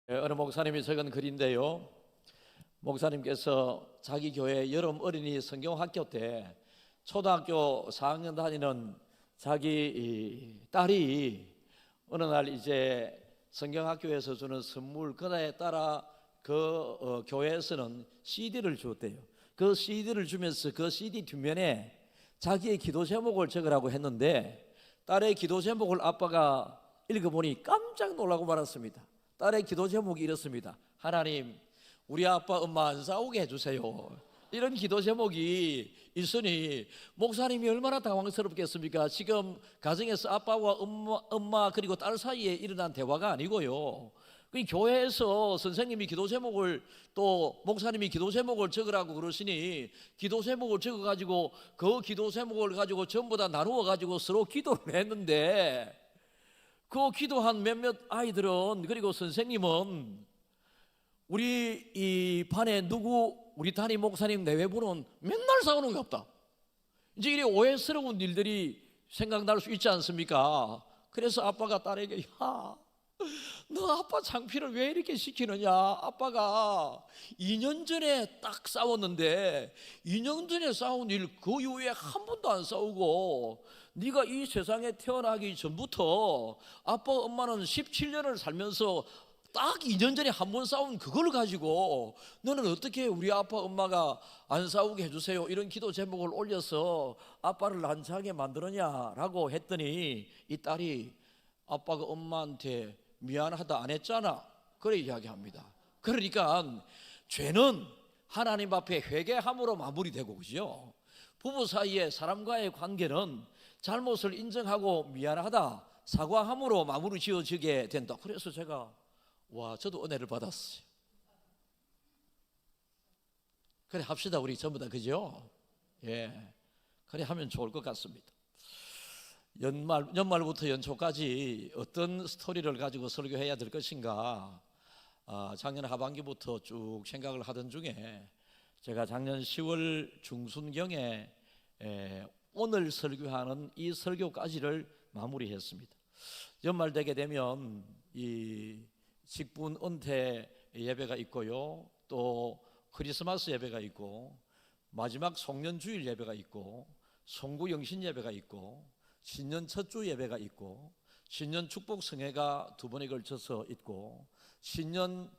어느 목사님이 적은 글인데요, 목사님께서 자기 교회 여름 어린이 성경학교 때 초등학교 4학년 다니는 자기 딸이 어느 날 이제 성경학교에서 주는 선물 그날에 따라 교회에서는 CD를 줬대요. 그 CD를 주면서 그 CD 뒷면에 자기의 기도 제목을 적으라고 했는데, 딸의 기도 제목을 아빠가 읽어보니 깜짝 놀라고 말았습니다. 딸의 기도 제목이 이렇습니다. 하나님, 우리 아빠 엄마 안 싸우게 해주세요. 이런 기도 제목이 있으니 목사님이 얼마나 당황스럽겠습니까? 지금 가정에서 아빠와 엄마 그리고 딸 사이에 일어난 대화가 아니고요, 그 교회에서 선생님이 기도 제목을, 또 목사님이 기도 제목을 적으라고 그러시니 기도 제목을 적어가지고 그 기도 제목을 가지고 전부 다 나누어가지고 서로 기도를 했는데, 그 기도한 몇몇 아이들은, 그리고 선생님은 우리 이 반에 우리 담임 목사님 내외부는 맨날 싸우는 게 없다, 이제 이래 오해스러운 일들이 생각날 수 있지 않습니까? 그래서 아빠가 딸에게, 야, 너 아빠 창피를 왜 이렇게 시키느냐? 아빠가 2년 전에 딱 싸웠는데 2년 전에 싸운 일 그 이후에 한 번도 안 싸우고, 네가 이 세상에 태어나기 전부터 아빠 엄마는 17년을 살면서 딱 2년 전에 한 번 싸운 그걸 가지고 너는 어떻게 우리 아빠 엄마가 안 싸우게 해주세요, 이런 기도 제목을 올려서 아빠를 난처하게 만들었냐라고 했더니, 이 딸이 아빠가 엄마한테 미안하다 안 했잖아, 그래 이야기합니다. 그러니까 죄는 하나님 앞에 회개함으로 마무리되고, 그죠? 부부 사이에 사람과의 관계는 잘못을 인정하고 미안하다, 사과함으로 마무리 지어지게 된다. 그래서 제가 저도 은혜를 받았어요. 그래 합시다, 우리 전부 다, 그죠? 예, 그래 하면 좋을 것 같습니다. 연말부터 연초까지 어떤 스토리를 가지고 설교해야 될 것인가, 작년 하반기부터 쭉 생각을 하던 중에 제가 작년 10월 중순경에 오늘 설교하는 이 설교까지를 마무리했습니다. 연말 되게 되면 이 직분 은퇴 예배가 있고요, 또 크리스마스 예배가 있고, 마지막 송년주일 예배가 있고, 송구영신 예배가 있고, 신년 첫주 예배가 있고, 신년 축복 성회가 2번에 걸쳐서 있고, 신년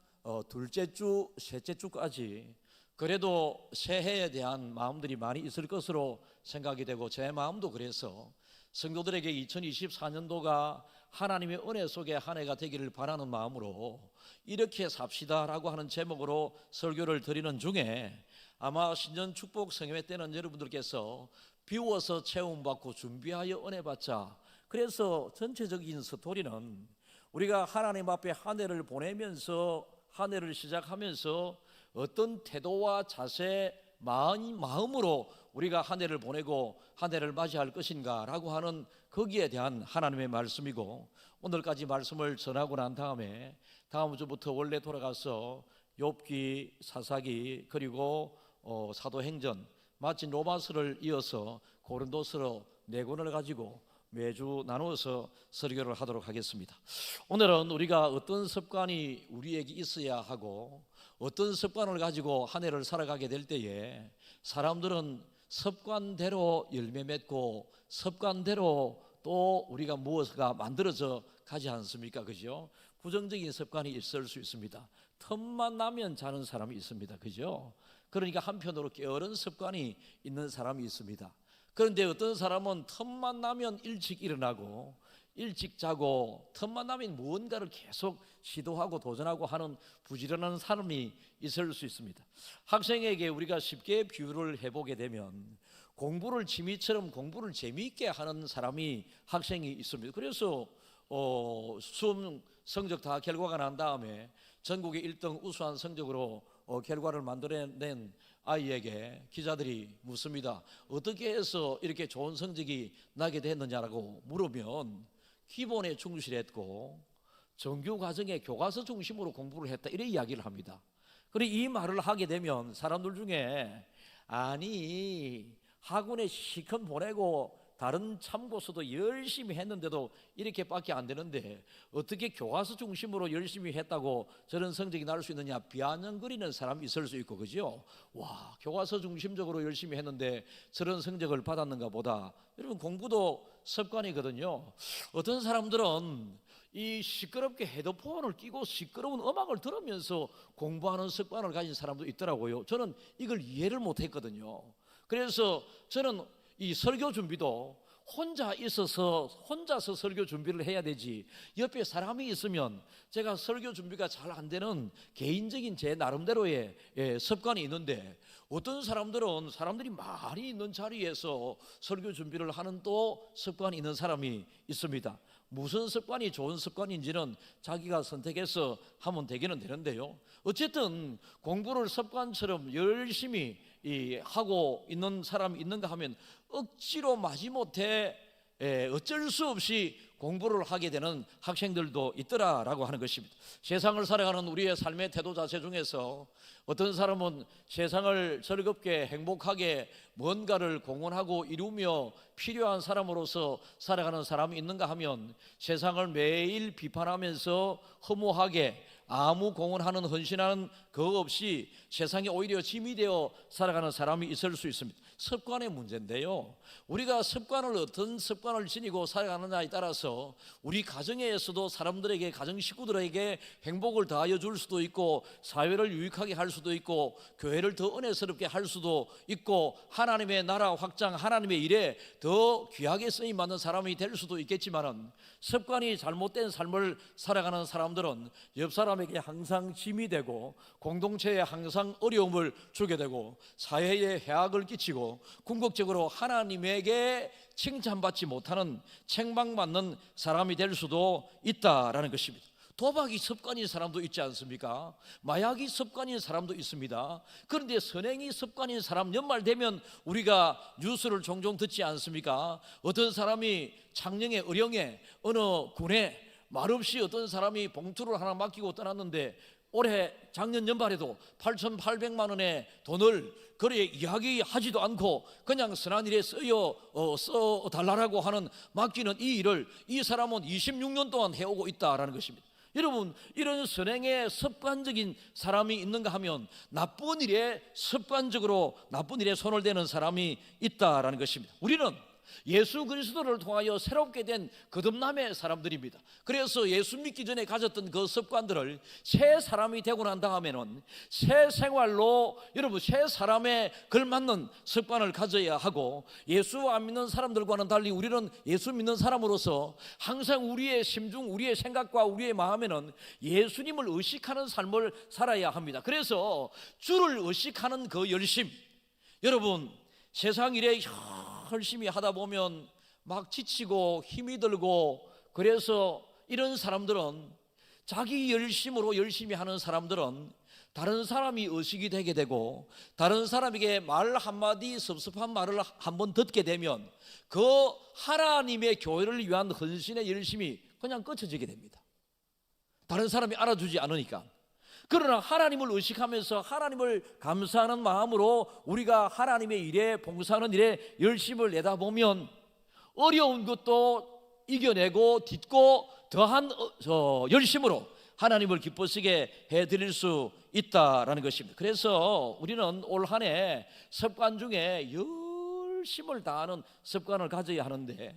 둘째 주, 셋째 주까지, 그래도 새해에 대한 마음들이 많이 있을 것으로 생각이 되고, 제 마음도 그래서 성도들에게 2024년도가 하나님의 은혜 속에 한 해가 되기를 바라는 마음으로 이렇게 삽시다라고 하는 제목으로 설교를 드리는 중에, 아마 신년 축복 성회 때는 여러분들께서 비워서 채움받고 준비하여 은혜 받자, 그래서 전체적인 스토리는 우리가 하나님 앞에 한 해를 보내면서, 한 해를 시작하면서 어떤 태도와 자세, 마음으로 우리가 한 해를 보내고 한 해를 맞이할 것인가 라고 하는 거기에 대한 하나님의 말씀이고, 오늘까지 말씀을 전하고 난 다음에 다음 주부터 원래 돌아가서 욥기, 사사기, 그리고 사도행전, 마침 로마서를 이어서 고린도서 4권을 가지고 매주 나누어서 설교를 하도록 하겠습니다. 오늘은 우리가 어떤 습관이 우리에게 있어야 하고, 어떤 습관을 가지고 한 해를 살아가게 될 때에 사람들은 습관대로 열매 맺고, 습관대로 또 우리가 무엇가 만들어져 가지 않습니까? 그죠? 부정적인 습관이 있을 수 있습니다. 틈만 나면 자는 사람이 있습니다. 그죠? 그러니까 한편으로 게으른 습관이 있는 사람이 있습니다. 그런데 어떤 사람은 틈만 나면 일찍 일어나고 일찍 자고, 틈만 나면 무언가를 계속 시도하고 도전하고 하는 부지런한 사람이 있을 수 있습니다. 학생에게 우리가 쉽게 비유를 해보게 되면, 공부를 취미처럼 공부를 재미있게 하는 사람이 학생이 있습니다. 그래서 수험 성적 다 결과가 난 다음에 전국의 1등 우수한 성적으로 결과를 만들어낸 아이에게 기자들이 묻습니다. 어떻게 해서 이렇게 좋은 성적이 나게 됐느냐라고 물으면, 기본에 충실했고 정규 과정에 교과서 중심으로 공부를 했다, 이런 이야기를 합니다. 그리고 이 말을 하게 되면 사람들 중에, 아니 학원에 시컷 보내고 다른 참고서도 열심히 했는데도 이렇게밖에 안 되는데 어떻게 교과서 중심으로 열심히 했다고 저런 성적이 나올 수 있느냐, 비아냥거리는 사람이 있을 수 있고, 그죠? 와, 교과서 중심적으로 열심히 했는데 저런 성적을 받았는가 보다. 여러분, 공부도 습관이거든요. 어떤 사람들은 이 시끄럽게 헤드폰을 끼고 시끄러운 음악을 들으면서 공부하는 습관을 가진 사람도 있더라고요. 저는 이걸 이해를 못했거든요. 그래서 저는 이 설교 준비도 혼자 있어서 혼자서 설교 준비를 해야 되지, 옆에 사람이 있으면 제가 설교 준비가 잘 안 되는 개인적인 제 나름대로의 습관이 있는데, 어떤 사람들은 사람들이 많이 있는 자리에서 설교 준비를 하는 또 습관이 있는 사람이 있습니다. 무슨 습관이 좋은 습관인지는 자기가 선택해서 하면 되기는 되는데요, 어쨌든 공부를 습관처럼 열심히 하고 있는 사람이 있는가 하면 억지로 마지못해 어쩔 수 없이 공부를 하게 되는 학생들도 있더라라고 하는 것입니다. 세상을 살아가는 우리의 삶의 태도 자체 중에서 어떤 사람은 세상을 즐겁게 행복하게 뭔가를 공헌하고 이루며 필요한 사람으로서 살아가는 사람이 있는가 하면 세상을 매일 비판하면서 허무하게 아무 공헌하는 헌신하는 그거 없이 세상에 오히려 짐이 되어 살아가는 사람이 있을 수 있습니다. 습관의 문제인데요, 우리가 습관을 어떤 습관을 지니고 살아가느냐에 따라서 우리 가정에서도 사람들에게, 가정 식구들에게 행복을 더하여 줄 수도 있고, 사회를 유익하게 할 수도 있고, 교회를 더 은혜스럽게 할 수도 있고, 하나님의 나라 확장, 하나님의 일에 더 귀하게 쓰임받는 사람이 될 수도 있겠지만은, 습관이 잘못된 삶을 살아가는 사람들은 옆 사람에게 항상 짐이 되고, 공동체에 항상 어려움을 주게 되고, 사회에 해악을 끼치고, 궁극적으로 하나님에게 칭찬받지 못하는, 책망받는 사람이 될 수도 있다라는 것입니다. 도박이 습관인 사람도 있지 않습니까? 마약이 습관인 사람도 있습니다. 그런데 선행이 습관인 사람, 연말 되면 우리가 뉴스를 종종 듣지 않습니까? 어떤 사람이 창녕에, 의령에, 어느 군에 말없이 어떤 사람이 봉투를 하나 맡기고 떠났는데, 올해 작년 연말에도 8,800만 원의 돈을 그래 이야기하지도 않고 그냥 선한 일에 써달라고 하는 맡기는 이 일을 이 사람은 26년 동안 해오고 있다라는 것입니다. 여러분, 이런 선행에 습관적인 사람이 있는가 하면 나쁜 일에 습관적으로 나쁜 일에 손을 대는 사람이 있다라는 것입니다. 우리는 예수 그리스도를 통하여 새롭게 된 거듭남의 사람들입니다. 그래서 예수 믿기 전에 가졌던 그 습관들을 새 사람이 되고 난 다음에는 새 생활로, 여러분, 새 사람에 걸맞는 습관을 가져야 하고, 예수 안 믿는 사람들과는 달리 우리는 예수 믿는 사람으로서 항상 우리의 심중, 우리의 생각과 우리의 마음에는 예수님을 의식하는 삶을 살아야 합니다. 그래서 주를 의식하는 그 열심, 여러분, 세상 일에 열심히 하다 보면 막 지치고 힘이 들고, 그래서 이런 사람들은, 자기 열심으로 열심히 하는 사람들은 다른 사람이 의식이 되게 되고, 다른 사람에게 말 한마디, 섭섭한 말을 한번 듣게 되면 그 하나님의 교회를 위한 헌신의 열심이 그냥 꺼쳐지게 됩니다. 다른 사람이 알아주지 않으니까. 그러나 하나님을 의식하면서 하나님을 감사하는 마음으로 우리가 하나님의 일에, 봉사하는 일에 열심을 내다보면 어려운 것도 이겨내고 딛고 더한 열심으로 하나님을 기쁘시게 해드릴 수 있다라는 것입니다. 그래서 우리는 올 한 해 습관 중에 열심을 다하는 습관을 가져야 하는데,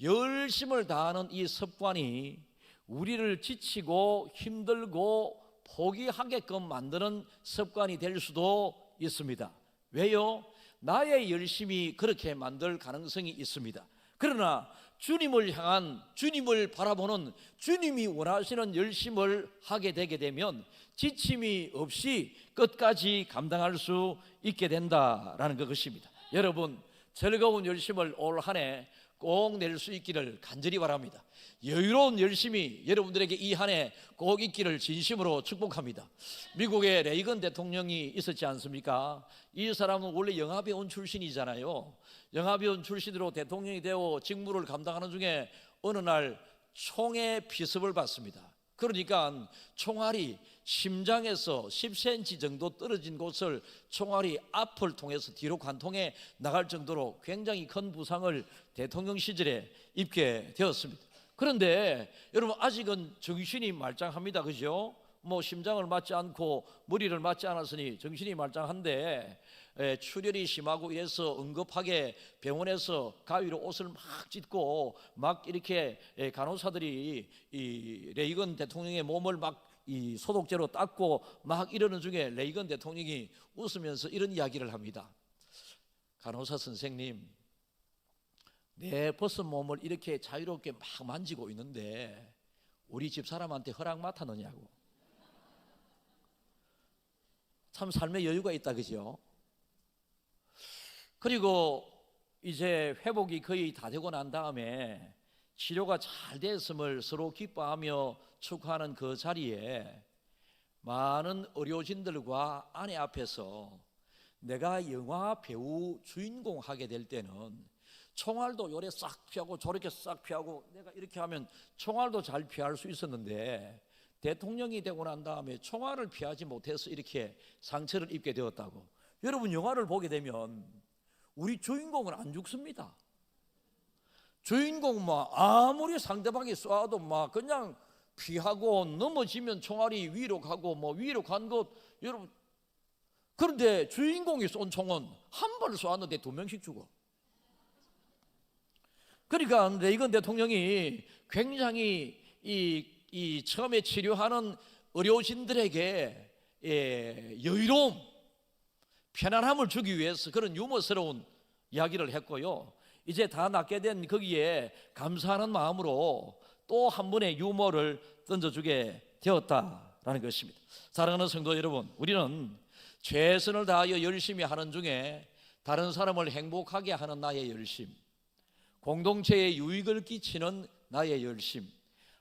열심을 다하는 이 습관이 우리를 지치고 힘들고 포기하게끔 만드는 습관이 될 수도 있습니다. 왜요? 나의 열심이 그렇게 만들 가능성이 있습니다. 그러나 주님을 향한, 주님을 바라보는, 주님이 원하시는 열심을 하게 되게 되면 지침이 없이 끝까지 감당할 수 있게 된다라는 것입니다. 여러분, 즐거운 열심을 올 한 해 꼭 낼 수 있기를 간절히 바랍니다. 여유로운 열심이 여러분들에게 이 한 해 꼭 있기를 진심으로 축복합니다. 미국의 레이건 대통령이 있었지 않습니까? 이 사람은 원래 영화배우 출신이잖아요. 영화배우 출신으로 대통령이 되어 직무를 감당하는 중에 어느 날 총의 피습을 받습니다. 그러니까 총알이 심장에서 10cm 정도 떨어진 곳을 총알이 앞을 통해서 뒤로 관통해 나갈 정도로 굉장히 큰 부상을 대통령 시절에 입게 되었습니다. 그런데 여러분 아직은 정신이 말짱합니다. 그죠? 뭐 심장을 맞지 않고 머리를 맞지 않았으니 정신이 말짱한데 출혈이 심하고 이래서 응급하게 병원에서 가위로 옷을 막 찢고 막 이렇게 간호사들이 이 레이건 대통령의 몸을 막 이 소독제로 닦고 막 이러는 중에 레이건 대통령이 웃으면서 이런 이야기를 합니다. 간호사 선생님, 내 벗은 몸을 이렇게 자유롭게 막 만지고 있는데 우리 집 사람한테 허락 맡았느냐고. 참 삶의 여유가 있다, 그죠? 그리고 이제 회복이 거의 다 되고 난 다음에 치료가 잘 됐음을 서로 기뻐하며 축하하는 그 자리에 많은 의료진들과 아내 앞에서 내가 영화 배우 주인공 하게 될 때는 총알도 요래 싹 피하고 저렇게 싹 피하고 내가 이렇게 하면 총알도 잘 피할 수 있었는데 대통령이 되고 난 다음에 총알을 피하지 못해서 이렇게 상처를 입게 되었다고. 여러분 영화를 보게 되면 우리 주인공은 안 죽습니다. 주인공 막 아무리 상대방이 쏴도 막 그냥 피하고 넘어지면 총알이 위로 가고 뭐 위로 간 것 여러분. 그런데 주인공이 쏜 총은 한 발 쏘았는데 2명씩 죽어. 그러니까 레이건 대통령이 굉장히 이 처음에 치료하는 의료진들에게 여유로움, 편안함을 주기 위해서 그런 유머스러운 이야기를 했고요. 이제 다 낫게 된 거기에 감사하는 마음으로 또 한 번의 유머를 던져주게 되었다라는 것입니다. 사랑하는 성도 여러분, 우리는 최선을 다하여 열심히 하는 중에 다른 사람을 행복하게 하는 나의 열심, 공동체에 유익을 끼치는 나의 열심,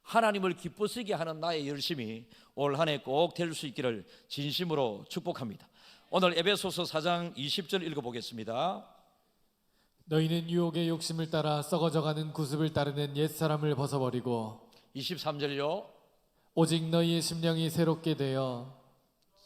하나님을 기쁘시게 하는 나의 열심이 올 한 해 꼭 될 수 있기를 진심으로 축복합니다. 오늘 에베소서 4장 20절 읽어보겠습니다. 너희는 유혹의 욕심을 따라 썩어져가는 구습을 따르는 옛사람을 벗어버리고 23절요. 오직 너희의 심령이 새롭게 되어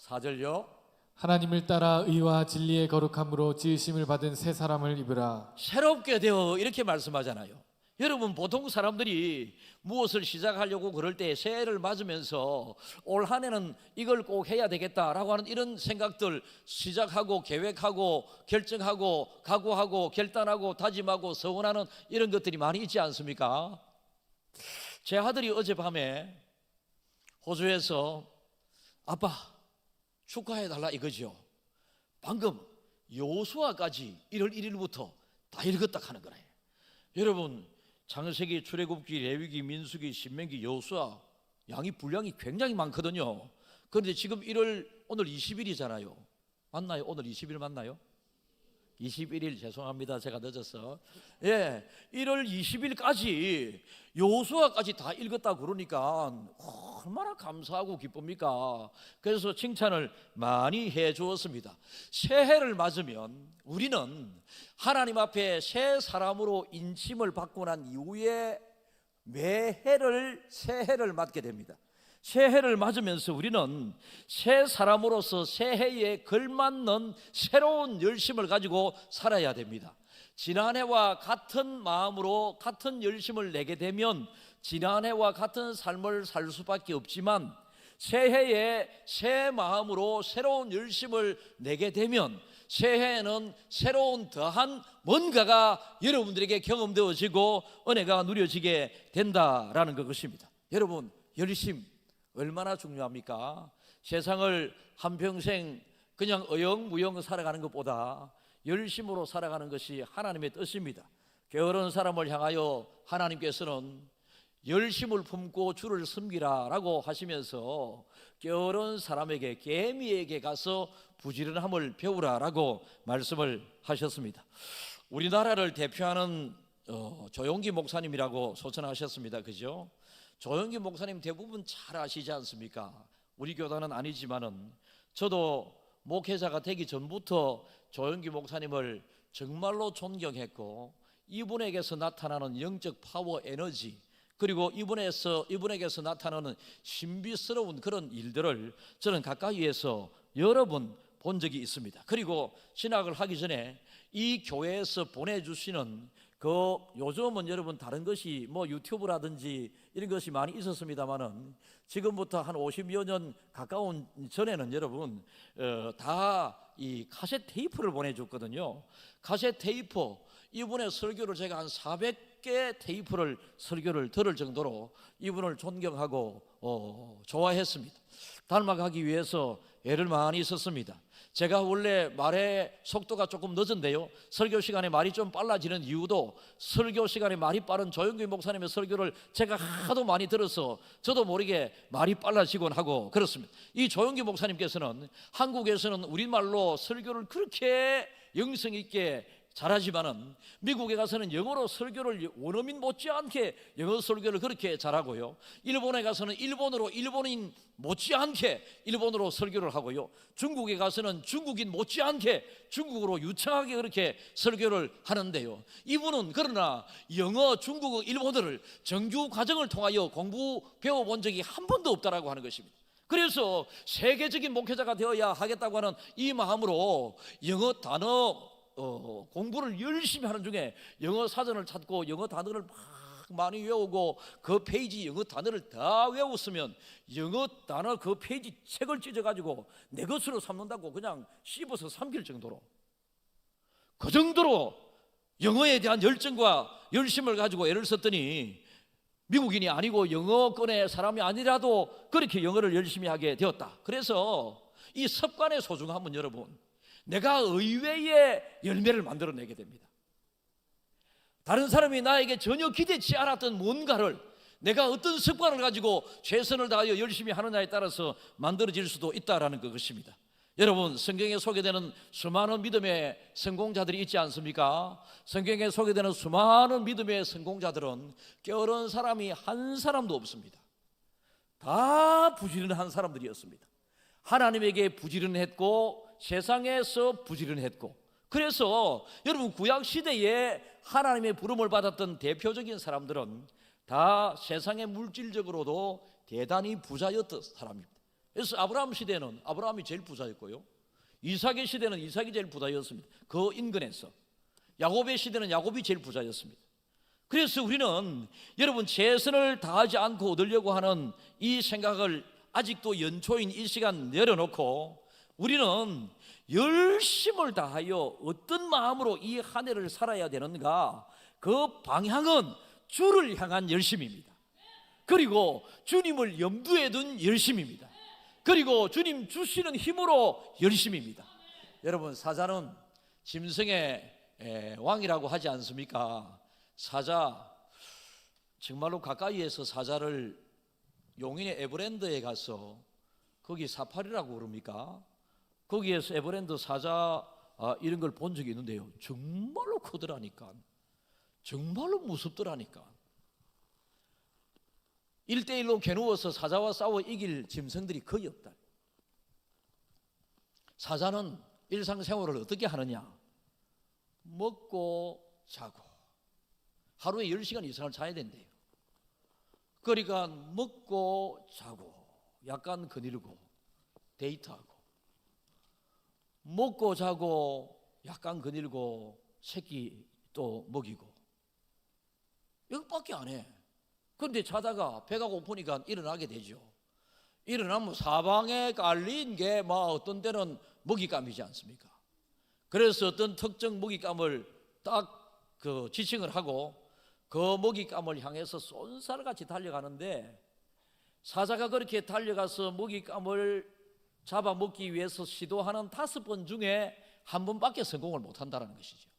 4절요. 하나님을 따라 의와 진리의 거룩함으로 지으심을 받은 새 사람을 입으라. 새롭게 되어 이렇게 말씀하잖아요. 여러분 보통 사람들이 무엇을 시작하려고 그럴 때 새해를 맞으면서 올 한 해는 이걸 꼭 해야 되겠다라고 하는 이런 생각들 시작하고 계획하고 결정하고 각오하고 결단하고 다짐하고 서원하는 이런 것들이 많이 있지 않습니까? 제 아들이 어젯밤에 호주에서 아빠 축하해달라 이거죠. 방금 여호수아까지 1월 1일부터 다 읽었다 하는 거예요. 여러분 창세기, 출애굽기, 레위기, 민수기, 신명기, 여호수아 양이 분량이 굉장히 많거든요. 그런데 지금 오늘 20일이잖아요. 맞나요? 오늘 20일 맞나요? 21일 죄송합니다. 제가 늦었어. 1월 20일까지 여호수아까지 다 읽었다 그러니까 얼마나 감사하고 기쁩니까? 그래서 칭찬을 많이 해 주었습니다. 새해를 맞으면 우리는 하나님 앞에 새 사람으로 인침을 받고 난 이후에 매해를 새해를 맞게 됩니다. 새해를 맞으면서 우리는 새 사람으로서 새해에 걸맞는 새로운 열심을 가지고 살아야 됩니다. 지난해와 같은 마음으로 같은 열심을 내게 되면 지난해와 같은 삶을 살 수밖에 없지만 새해에 새 마음으로 새로운 열심을 내게 되면 새해에는 새로운 더한 뭔가가 여러분들에게 경험되어지고 은혜가 누려지게 된다라는 것입니다. 여러분 열심 얼마나 중요합니까? 세상을 한평생 그냥 어영부영 살아가는 것보다 열심으로 살아가는 것이 하나님의 뜻입니다. 게으른 사람을 향하여 하나님께서는 열심을 품고 주를 섬기라 라고 하시면서 게으른 사람에게 개미에게 가서 부지런함을 배우라 라고 말씀을 하셨습니다. 우리나라를 대표하는 조용기 목사님이라고 소천하셨습니다. 그죠? 조용기 목사님 대부분 잘 아시지 않습니까? 우리 교단은 아니지만은 저도 목회자가 되기 전부터 조용기 목사님을 정말로 존경했고 이분에게서 나타나는 영적 파워 에너지 그리고 이분에게서 나타나는 신비스러운 그런 일들을 저는 가까이에서 여러 번 본 적이 있습니다. 그리고 신학을 하기 전에 이 교회에서 보내주시는 요즘은 여러분 다른 것이 뭐 유튜브라든지 이런 것이 많이 있었습니다만은 지금부터 한 50여 년 가까운 전에는 여러분 다 이 카세트 테이프를 보내줬거든요. 카세트 테이프, 이분의 설교를 제가 한 400개 테이프를 설교를 들을 정도로 이분을 존경하고 좋아했습니다. 닮아가기 위해서 애를 많이 썼습니다. 제가 원래 말의 속도가 조금 늦은데요, 설교 시간에 말이 좀 빨라지는 이유도 설교 시간에 말이 빠른 조영규 목사님의 설교를 제가 하도 많이 들어서 저도 모르게 말이 빨라지곤 하고 그렇습니다. 이 조영규 목사님께서는 한국에서는 우리말로 설교를 그렇게 영성 있게 잘하지만은 미국에 가서는 영어로 설교를 원어민 못지않게 영어 설교를 그렇게 잘하고요, 일본에 가서는 일본어로 일본인 못지않게 일본어로 설교를 하고요, 중국에 가서는 중국인 못지않게 중국어로 유창하게 그렇게 설교를 하는데요, 이분은 그러나 영어, 중국어, 일본어를 정규 과정을 통하여 배워본 적이 한 번도 없다라고 하는 것입니다. 그래서 세계적인 목회자가 되어야 하겠다고 하는 이 마음으로 영어 단어 공부를 열심히 하는 중에 영어 사전을 찾고 영어 단어를 막 많이 외우고 그 페이지 영어 단어를 다 외웠으면 영어 단어 그 페이지 책을 찢어가지고 내 것으로 삼는다고 그냥 씹어서 삼킬 정도로, 그 정도로 영어에 대한 열정과 열심을 가지고 애를 썼더니 미국인이 아니고 영어권의 사람이 아니라도 그렇게 영어를 열심히 하게 되었다. 그래서 이 습관의 소중함은 여러분, 내가 의외의 열매를 만들어내게 됩니다. 다른 사람이 나에게 전혀 기대치 않았던 뭔가를 내가 어떤 습관을 가지고 최선을 다하여 열심히 하느냐에 따라서 만들어질 수도 있다라는 것입니다. 여러분, 성경에 소개되는 수많은 믿음의 성공자들이 있지 않습니까? 성경에 소개되는 수많은 믿음의 성공자들은 껴어른 사람이 한 사람도 없습니다. 다 부지런한 사람들이었습니다. 하나님에게 부지런했고 세상에서 부지런했고, 그래서 여러분 구약 시대에 하나님의 부름을 받았던 대표적인 사람들은 다 세상의 물질적으로도 대단히 부자였던 사람입니다. 그래서 아브라함 시대는 아브라함이 제일 부자였고요, 이삭의 시대는 이삭이 제일 부자였습니다. 그 인근에서 야곱의 시대는 야곱이 제일 부자였습니다. 그래서 우리는 여러분 최선을 다하지 않고 얻으려고 하는 이 생각을 아직도 연초인 이 시간 내려놓고 우리는 열심을 다하여 어떤 마음으로 이 한 해를 살아야 되는가, 그 방향은 주를 향한 열심입니다. 그리고 주님을 염두에 둔 열심입니다. 그리고 주님 주시는 힘으로 열심입니다. 여러분, 사자는 짐승의 왕이라고 하지 않습니까? 사자, 정말로 가까이에서 사자를 용인의 에버랜드에 가서 거기 사파리라고 그럽니까? 거기에서 에버랜드 사자 이런 걸 본 적이 있는데요, 정말로 크더라니까, 정말로 무섭더라니까. 1대1로 겨누어서 사자와 싸워 이길 짐승들이 거의 없다. 사자는 일상생활을 어떻게 하느냐, 먹고 자고 하루에 10시간 이상을 자야 된대요. 그러니까 먹고 자고 약간 거닐고 데이트하고, 먹고 자고 약간 거닐고 새끼 또 먹이고, 이것밖에 안 해. 그런데 자다가 배가 고프니까 일어나게 되죠. 일어나면 사방에 깔린 게 어떤 때는 먹잇감이지 않습니까? 그래서 어떤 특정 먹잇감을 딱 지칭을 하고 그 먹잇감을 향해서 쏜살같이 달려가는데, 사자가 그렇게 달려가서 먹잇감을 잡아먹기 위해서 시도하는 5번 중에 1번밖에 성공을 못한다는 것이죠.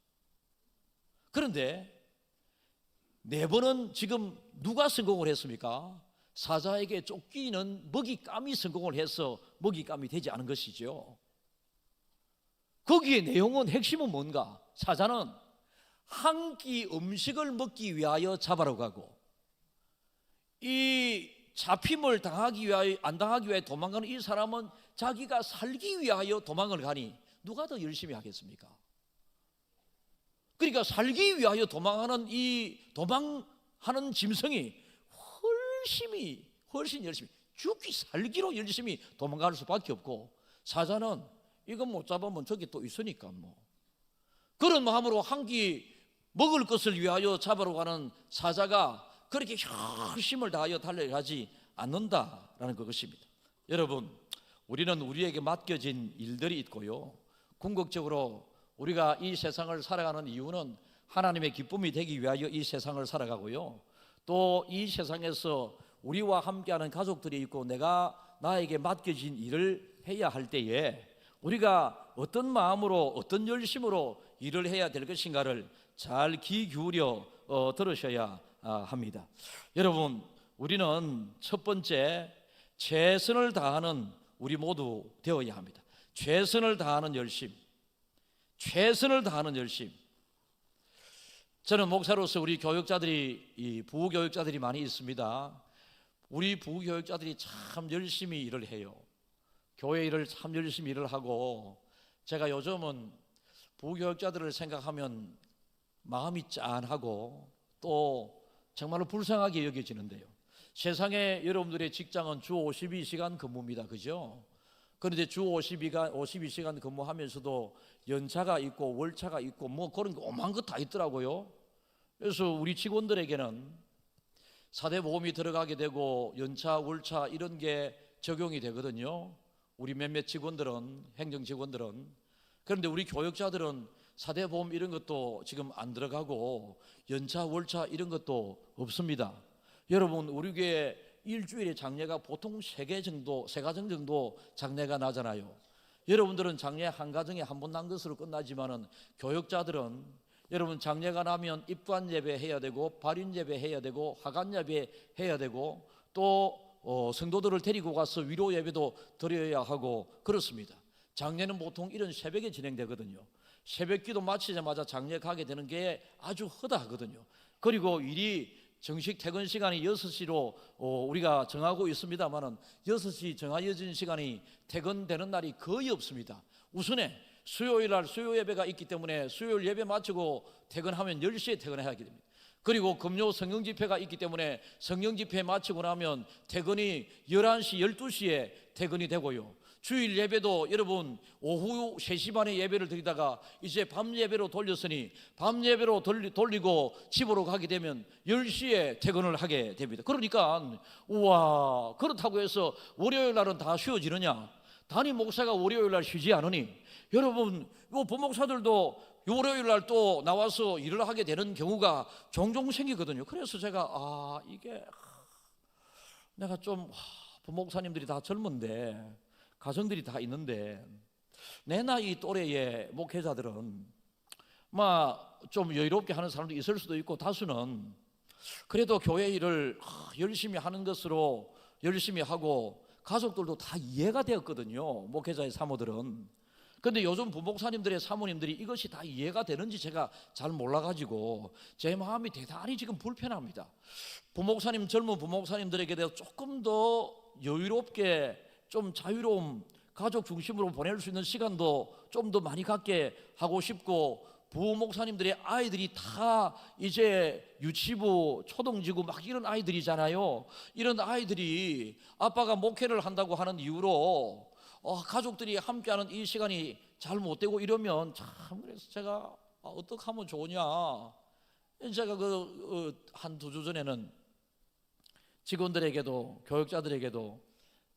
그런데 4번은 지금 누가 성공을 했습니까? 사자에게 쫓기는 먹잇감이 성공을 해서 먹잇감이 되지 않은 것이죠. 거기에 내용은, 핵심은 뭔가? 사자는 한 끼 음식을 먹기 위하여 잡아러 가고, 이 잡힘을 당하기 위하여 안 당하기 위하여 도망가는 이 사람은 자기가 살기 위하여 도망을 가니 누가 더 열심히 하겠습니까? 그러니까 살기 위하여 도망하는 이 도망하는 짐승이 훨씬 열심히 죽기 살기로 열심히 도망갈 수밖에 없고, 사자는 이거 못 잡으면 저기 또 있으니까 뭐 그런 마음으로 한 끼 먹을 것을 위하여 잡으러 가는 사자가 그렇게 힘을 다하여 달려가지 않는다라는 그것입니다. 여러분, 우리는 우리에게 맡겨진 일들이 있고요, 궁극적으로 우리가 이 세상을 살아가는 이유는 하나님의 기쁨이 되기 위하여 이 세상을 살아가고요, 또 이 세상에서 우리와 함께하는 가족들이 있고 내가 나에게 맡겨진 일을 해야 할 때에 우리가 어떤 마음으로 어떤 열심으로 일을 해야 될 것인가를 잘 귀 기울여 들으셔야 합니다. 여러분, 우리는 첫 번째 최선을 다하는 우리 모두 되어야 합니다. 최선을 다하는 열심, 최선을 다하는 열심. 저는 목사로서 우리 교육자들이, 이 부교육자들이 많이 있습니다. 우리 부교육자들이 참 열심히 일을 해요. 교회 일을 참 열심히 일을 하고, 제가 요즘은 부교육자들을 생각하면 마음이 짠하고 또 정말로 불쌍하게 여겨지는데요. 세상에 여러분들의 직장은 주 52시간 근무입니다. 그죠? 그런데 주 52시간 근무하면서도 연차가 있고 월차가 있고 뭐 그런 거 오만 것 다 있더라고요. 그래서 우리 직원들에게는 사대보험이 들어가게 되고 연차 월차 이런 게 적용이 되거든요. 우리 몇몇 직원들은, 행정 직원들은. 그런데 우리 교육자들은 사대보험 이런 것도 지금 안 들어가고 연차 월차 이런 것도 없습니다. 여러분, 우리 교회 일주일에 장례가 보통 3가정 정도 장례가 나잖아요. 여러분들은 장례 한 가정에 한 번 난 것으로 끝나지만은 교육자들은 여러분 장례가 나면 입관 예배 해야 되고 발인 예배 해야 되고 하간 예배 해야 되고 또 성도들을 데리고 가서 위로 예배도 드려야 하고 그렇습니다. 장례는 보통 이런 새벽에 진행되거든요. 새벽기도 마치자마자 장례 가게 되는 게 아주 허다하거든요. 그리고 일이 정식 퇴근 시간이 6시로 우리가 정하고 있습니다만은 6시 정해진 시간이 퇴근되는 날이 거의 없습니다. 우선에 수요일 날 수요 예배가 있기 때문에 수요일 예배 마치고 퇴근하면 10시에 퇴근해야 하게 됩니다. 그리고 금요 성령 집회가 있기 때문에 성령 집회 마치고 나면 퇴근이 11시, 12시에 퇴근이 되고요. 주일 예배도 여러분 오후 3시 반에 예배를 드리다가 이제 밤 예배로 돌렸으니 밤 예배로 돌리고 집으로 가게 되면 10시에 퇴근을 하게 됩니다. 그러니까 우와, 그렇다고 해서 월요일 날은 다 쉬어지느냐? 담임 목사가 월요일 날 쉬지 않으니 여러분 부목사들도 월요일 날 또 나와서 일을 하게 되는 경우가 종종 생기거든요. 그래서 제가 이게 내가 좀 부목사님들이 다 젊은데 가정들이 다 있는데 내 나이 또래의 목회자들은 좀 여유롭게 하는 사람도 있을 수도 있고 다수는 그래도 교회 일을 열심히 하는 것으로 열심히 하고 가족들도 다 이해가 되었거든요. 목회자의 사모들은. 그런데 요즘 부목사님들의 사모님들이 이것이 다 이해가 되는지 제가 잘 몰라가지고 제 마음이 대단히 지금 불편합니다. 부목사님, 젊은 부목사님들에게 대해서 조금 더 여유롭게 좀 자유로움, 가족 중심으로 보낼 수 있는 시간도 좀 더 많이 갖게 하고 싶고, 부목사님들의 아이들이 다 이제 유치부, 초등지구 막 이런 아이들이잖아요. 이런 아이들이 아빠가 목회를 한다고 하는 이유로 가족들이 함께하는 이 시간이 잘 못 되고 이러면 참, 그래서 제가 어떻게 하면 좋으냐. 제가 한두 주 전에는 직원들에게도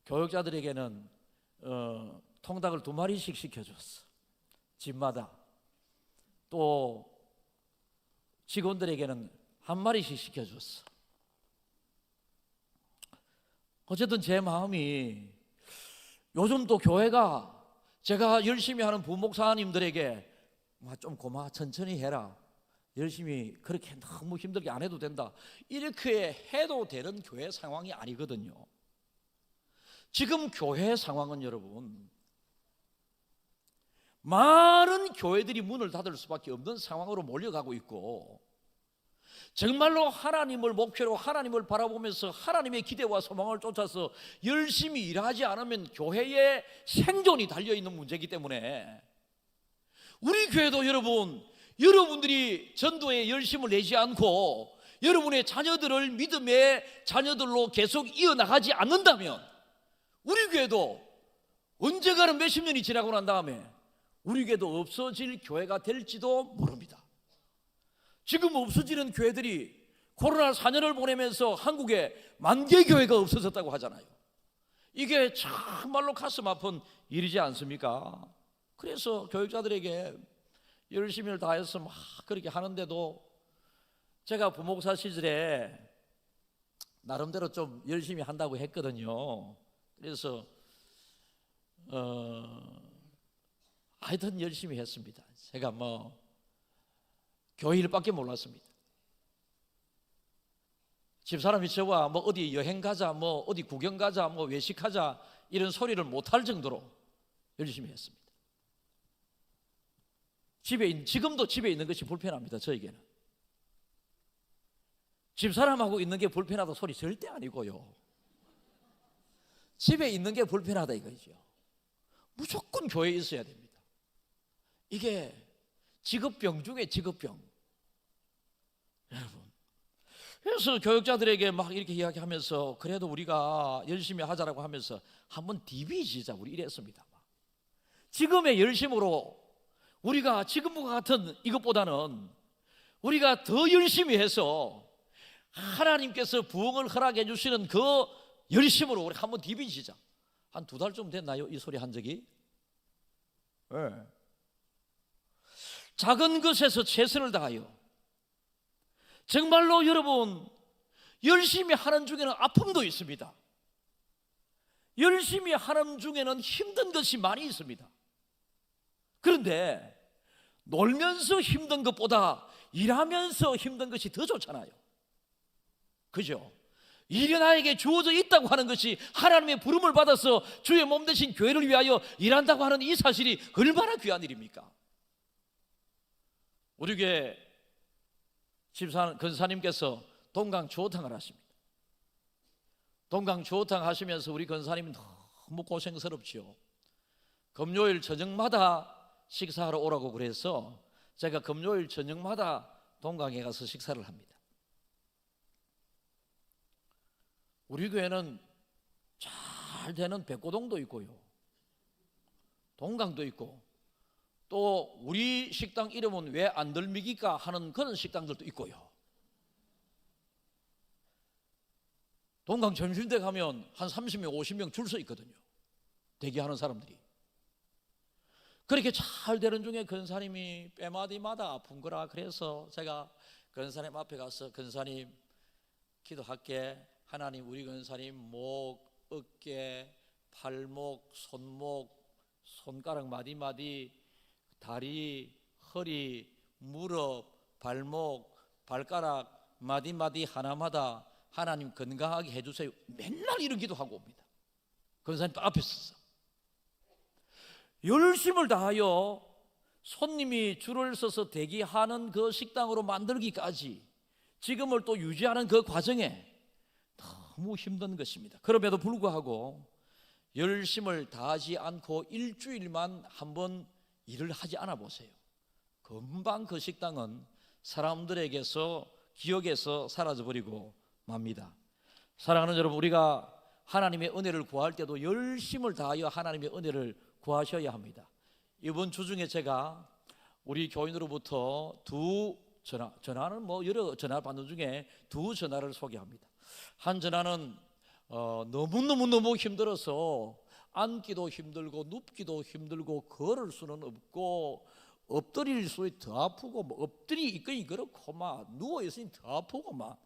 교육자들에게는 통닭을 2마리씩 시켜줬어. 집마다. 또 직원들에게는 1마리씩 시켜줬어. 어쨌든 제 마음이 요즘 또 교회가 제가 열심히 하는 부목사님들에게 좀 고마워, 천천히 해라, 열심히 그렇게 너무 힘들게 안 해도 된다, 이렇게 해도 되는 교회 상황이 아니거든요. 지금 교회 상황은 여러분 많은 교회들이 문을 닫을 수밖에 없는 상황으로 몰려가고 있고, 정말로 하나님을 목표로 하나님을 바라보면서 하나님의 기대와 소망을 쫓아서 열심히 일하지 않으면 교회의 생존이 달려있는 문제이기 때문에 우리 교회도 여러분들이 전도에 열심을 내지 않고 여러분의 자녀들을 믿음의 자녀들로 계속 이어나가지 않는다면 우리 교회도 언젠가는 몇십 년이 지나고 난 다음에 우리 교회도 없어질 교회가 될지도 모릅니다. 지금 없어지는 교회들이 코로나 4년을 보내면서 한국에 10,000개 교회가 없어졌다고 하잖아요. 이게 정말로 가슴 아픈 일이지 않습니까? 그래서 교육자들에게 열심히 다해서 막 그렇게 하는데도 제가 부목사 시절에 나름대로 좀 열심히 한다고 했거든요. 그래서 하여튼 열심히 했습니다. 제가 뭐 교회 일밖에 몰랐습니다. 집사람이 저와 뭐 어디 여행 가자, 뭐 어디 구경 가자, 뭐 외식하자 이런 소리를 못할 정도로 열심히 했습니다. 지금도 집에 있는 것이 불편합니다. 저에게는 집사람하고 있는 게 불편하다 소리 절대 아니고요. 집에 있는 게 불편하다 이거죠. 무조건 교회에 있어야 됩니다. 이게 직업병 중에 직업병. 여러분, 그래서 교육자들에게 막 이렇게 이야기하면서 그래도 우리가 열심히 하자라고 하면서 한번 디비지자 우리 이랬습니다. 지금의 열심으로 우리가 지금과 같은 이것보다는 우리가 더 열심히 해서 하나님께서 부흥을 허락해 주시는 그 열심으로 우리 한번 디비지자. 한 2달쯤 됐나요? 이 소리 한 적이? 네. 작은 것에서 최선을 다하여. 정말로 여러분 열심히 하는 중에는 아픔도 있습니다. 열심히 하는 중에는 힘든 것이 많이 있습니다. 그런데 놀면서 힘든 것보다 일하면서 힘든 것이 더 좋잖아요. 그죠? 일이 나에게 주어져 있다고 하는 것이 하나님의 부름을 받아서 주의 몸 되신 교회를 위하여 일한다고 하는 이 사실이 얼마나 귀한 일입니까? 우리 교회 근사님께서 동강 주호탕을 하십니다. 동강 주호탕 하시면서 우리 근사님이 너무 고생스럽지요. 금요일 저녁마다 식사하러 오라고 그래서 제가 금요일 저녁마다 동강에 가서 식사를 합니다. 우리 교회는 잘 되는 백고동도 있고요, 동강도 있고, 또 우리 식당 이름은 왜 안 들미기까 하는 그런 식당들도 있고요. 동강 점심때 가면 한 30명 50명 줄 서 있거든요. 대기하는 사람들이. 그렇게 잘 되는 중에 근사님이 빼마디마다 아픈 거라 그래서 제가 근사님 앞에 가서 근사님 기도할게. 하나님 우리 근사님 목, 어깨, 팔목, 손목, 손가락 마디마디, 다리, 허리, 무릎, 발목, 발가락 마디마디 하나마다 하나님 건강하게 해주세요. 맨날 이런 기도하고 옵니다. 근사님 앞에 서서 열심을 다하여 손님이 줄을 서서 대기하는 그 식당으로 만들기까지 지금을 또 유지하는 그 과정에 너무 힘든 것입니다. 그럼에도 불구하고 열심을 다하지 않고 일주일만 한번 일을 하지 않아 보세요. 금방 그 식당은 사람들에게서 기억에서 사라져버리고 맙니다. 사랑하는 여러분, 우리가 하나님의 은혜를 구할 때도 열심을 다하여 하나님의 은혜를 구하셔야 합니다. 이번 주 중에 제가 우리 교인으로부터 전화는 뭐 여러 전화 받는 중에 2 전화를 소개합니다. 한 전화는 너무 힘들어서 앉기도 힘들고 눕기도 힘들고 걸을 수는 없고 엎드릴 수는 더 아프고 뭐 엎드리기 그렇고 막 누워 있으니 더 아프고 막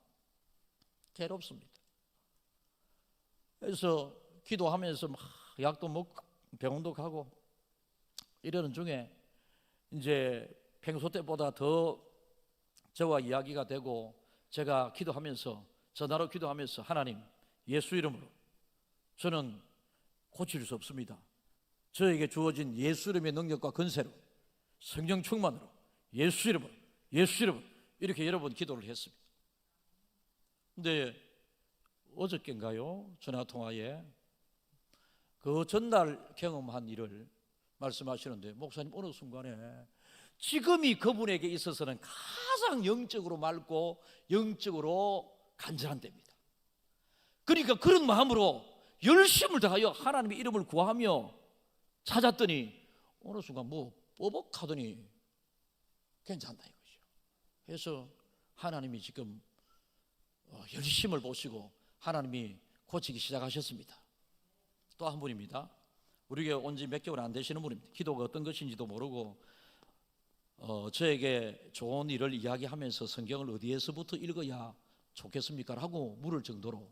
괴롭습니다. 그래서 기도하면서 막 약도 먹고 병원도 가고 이러는 중에 이제 평소 때보다 더 저와 이야기가 되고 제가 기도하면서 전화로 기도하면서 하나님 예수 이름으로 저는 고칠 수 없습니다. 저에게 주어진 예수 이름의 능력과 권세로 성령 충만으로 예수 이름으로 이렇게 여러 번 기도를 했습니다. 근데 어저께인가요? 전화통화에 그 전날 경험한 일을 말씀하시는데 목사님 어느 순간에 지금이 그분에게 있어서는 가장 영적으로 맑고 영적으로 간절한 때입니다. 그러니까 그런 마음으로 열심을 다하여 하나님의 이름을 구하며 찾았더니 어느 순간 뭐 뻐벅하더니 괜찮다 이거죠. 그래서 하나님이 지금 열심을 보시고 하나님이 고치기 시작하셨습니다. 또 한 분입니다. 우리 교회 온 지 몇 개월 안 되시는 분입니다. 기도가 어떤 것인지도 모르고 저에게 좋은 일을 이야기하면서 성경을 어디에서부터 읽어야 좋겠습니까? 하고 물을 정도로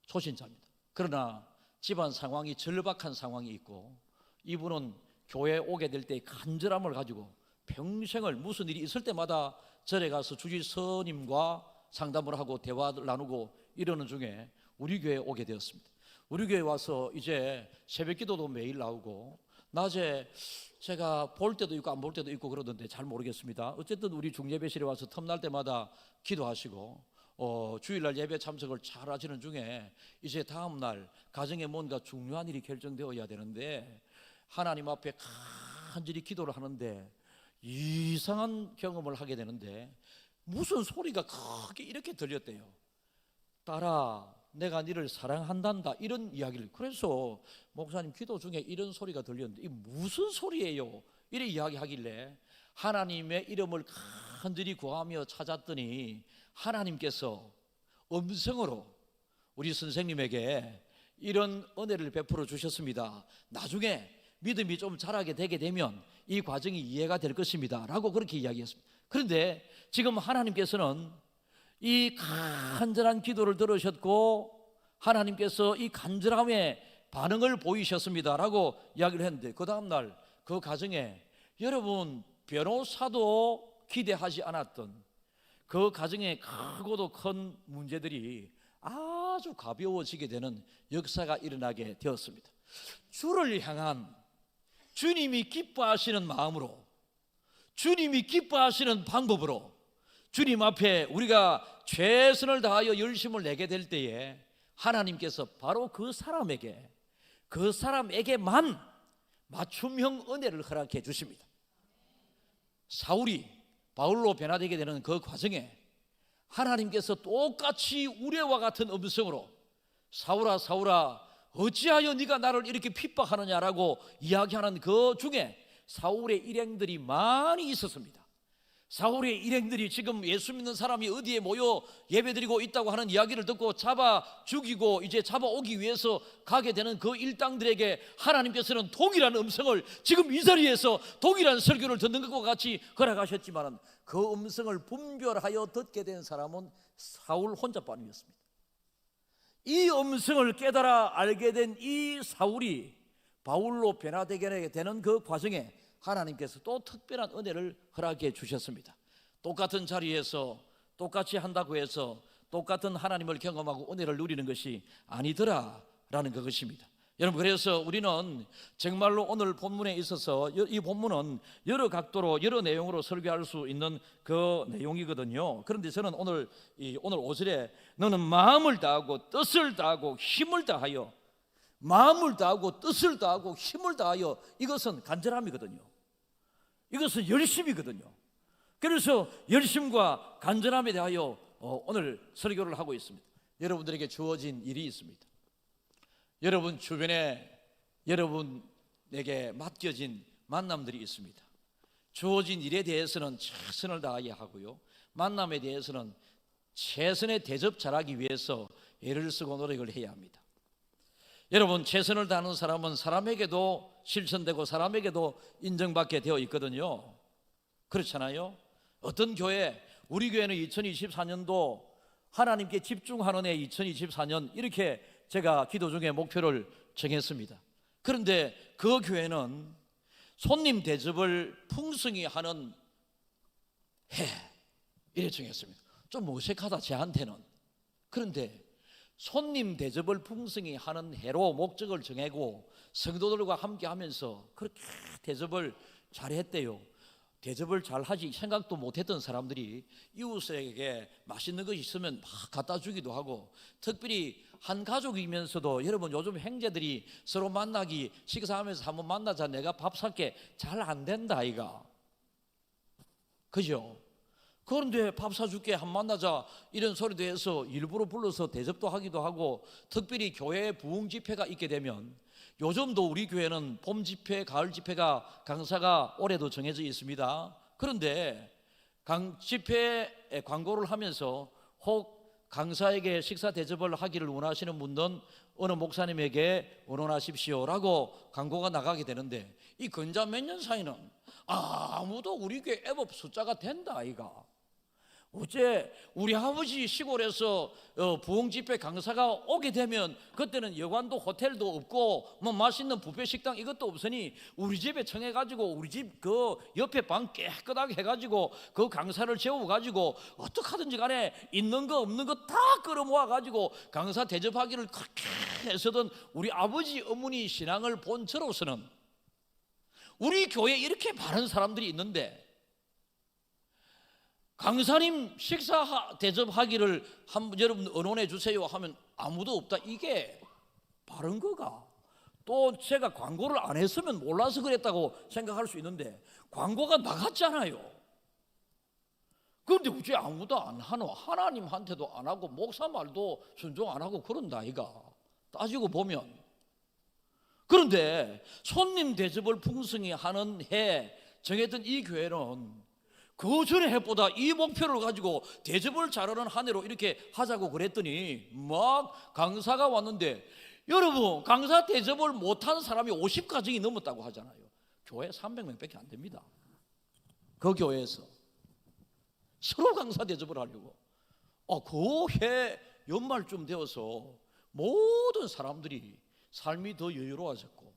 초신자입니다. 그러나 집안 상황이 절박한 상황이 있고 이분은 교회에 오게 될 때 간절함을 가지고 평생을 무슨 일이 있을 때마다 절에 가서 주지 스님과 상담을 하고 대화를 나누고 이러는 중에 우리 교회에 오게 되었습니다. 우리 교회 와서 이제 새벽 기도도 매일 나오고 낮에 제가 볼 때도 있고 안 볼 때도 있고 그러던데 잘 모르겠습니다. 어쨌든 우리 중예배실에 와서 틈날 때마다 기도하시고 주일날 예배 참석을 잘 하시는 중에 이제 다음날 가정에 뭔가 중요한 일이 결정되어야 되는데 하나님 앞에 간절히 기도를 하는데 이상한 경험을 하게 되는데 무슨 소리가 크게 이렇게 들렸대요. 딸아, 내가 너를 사랑한단다, 이런 이야기를. 그래서 목사님 기도 중에 이런 소리가 들렸는데 이 무슨 소리예요? 이래 이야기하길래 하나님의 이름을 간절히 구하며 찾았더니 하나님께서 음성으로 우리 선생님에게 이런 은혜를 베풀어 주셨습니다. 나중에 믿음이 좀 자라게 되게 되면 이 과정이 이해가 될 것입니다 라고 그렇게 이야기했습니다. 그런데 지금 하나님께서는 이 간절한 기도를 들으셨고 하나님께서 이 간절함에 반응을 보이셨습니다 라고 이야기를 했는데 그 다음날 그 가정에 여러분 변호사도 기대하지 않았던 그 가정에 크고도 큰 문제들이 아주 가벼워지게 되는 역사가 일어나게 되었습니다. 주를 향한 주님이 기뻐하시는 마음으로 주님이 기뻐하시는 방법으로 주님 앞에 우리가 최선을 다하여 열심을 내게 될 때에 하나님께서 바로 그 사람에게만 맞춤형 은혜를 허락해 주십니다. 사울이 바울로 변화되게 되는 그 과정에 하나님께서 똑같이 우레와 같은 음성으로 사울아 사울아 어찌하여 네가 나를 이렇게 핍박하느냐라고 이야기하는 그 중에 사울의 일행들이 많이 있었습니다. 사울의 일행들이 지금 예수 믿는 사람이 어디에 모여 예배드리고 있다고 하는 이야기를 듣고 잡아 죽이고 이제 잡아오기 위해서 가게 되는 그 일당들에게 하나님께서는 동일한 음성을 지금 이 자리에서 동일한 설교를 듣는 것과 같이 허락하셨지만 그 음성을 분별하여 듣게 된 사람은 사울 혼자뿐이었습니다. 이 음성을 깨달아 알게 된 이 사울이 바울로 변화되게 되는 그 과정에 하나님께서 또 특별한 은혜를 허락해 주셨습니다. 똑같은 자리에서 똑같이 한다고 해서 똑같은 하나님을 경험하고 은혜를 누리는 것이 아니더라라는 그것입니다. 여러분, 그래서 우리는 정말로 오늘 본문에 있어서 이 본문은 여러 각도로 여러 내용으로 설교할 수 있는 그 내용이거든요. 그런데 저는 오늘 5절에 너는 마음을 다하고 뜻을 다하고 힘을 다하여, 마음을 다하고 뜻을 다하고 힘을 다하여, 이것은 간절함이거든요. 이것은 열심이거든요. 그래서 열심과 간절함에 대하여 오늘 설교를 하고 있습니다. 여러분들에게 주어진 일이 있습니다. 여러분 주변에 여러분에게 맡겨진 만남들이 있습니다. 주어진 일에 대해서는 최선을 다해야 하고요, 만남에 대해서는 최선의 대접 잘하기 위해서 애를 쓰고 노력을 해야 합니다. 여러분, 최선을 다하는 사람은 사람에게도 실천되고 사람에게도 인정받게 되어 있거든요. 그렇잖아요. 어떤 교회, 우리 교회는 2024년도 하나님께 집중하는 해 2024년 이렇게 제가 기도 중에 목표를 정했습니다. 그런데 그 교회는 손님 대접을 풍성히 하는 해 이래 정했습니다. 좀 어색하다 저한테는. 그런데 손님 대접을 풍성히 하는 해로 목적을 정하고 성도들과 함께 하면서 그렇게 대접을 잘했대요. 대접을 잘하지 생각도 못했던 사람들이 이웃에게 맛있는 것이 있으면 막 갖다 주기도 하고, 특별히 한 가족이면서도 여러분 요즘 형제들이 서로 만나기 식사하면서 한번 만나자 내가 밥 살게 잘 안 된다 아이가. 그죠? 그런데 밥 사줄게 한 만나자 이런 소리도 해서 일부러 불러서 대접도 하기도 하고, 특별히 교회 부흥 집회가 있게 되면, 요즘도 우리 교회는 봄 집회, 가을 집회가 강사가 올해도 정해져 있습니다. 그런데 집회에 광고를 하면서 혹 강사에게 식사 대접을 하기를 원하시는 분은 어느 목사님에게 원원하십시오라고 광고가 나가게 되는데, 이 근자 몇 년 사이는 아무도 우리 교회 애법 숫자가 된다 아이가. 어째 우리 아버지 시골에서 부흥 집회 강사가 오게 되면 그때는 여관도 호텔도 없고 뭐 맛있는 뷔페 식당 이것도 없으니 우리 집에 청해가지고 우리 집 그 옆에 방 깨끗하게 해가지고 그 강사를 재워가지고 어떻게 하든지 간에 있는 거 없는 거 다 끌어모아가지고 강사 대접하기를 그렇게 애쓰던 우리 아버지 어머니 신앙을 본 저로서는, 우리 교회에 이렇게 바른 사람들이 있는데 강사님 식사 대접하기를 여러분 언론해 주세요 하면 아무도 없다. 이게 바른 거가? 또 제가 광고를 안 했으면 몰라서 그랬다고 생각할 수 있는데, 광고가 나갔잖아요. 그런데 어째 아무도 안 하노? 하나님한테도 안 하고 목사 말도 순종 안 하고 그런다 이가, 따지고 보면. 그런데 손님 대접을 풍성히 하는 해 정했던 이 교회는 그 전에 해보다 이 목표를 가지고 대접을 잘하는 한 해로 이렇게 하자고 그랬더니 막 강사가 왔는데, 여러분 강사 대접을 못한 사람이 50가정이 넘었다고 하잖아요. 교회 300명밖에 안 됩니다. 그 교회에서 서로 강사 대접을 하려고. 그 해 연말쯤 되어서 모든 사람들이 삶이 더 여유로워졌고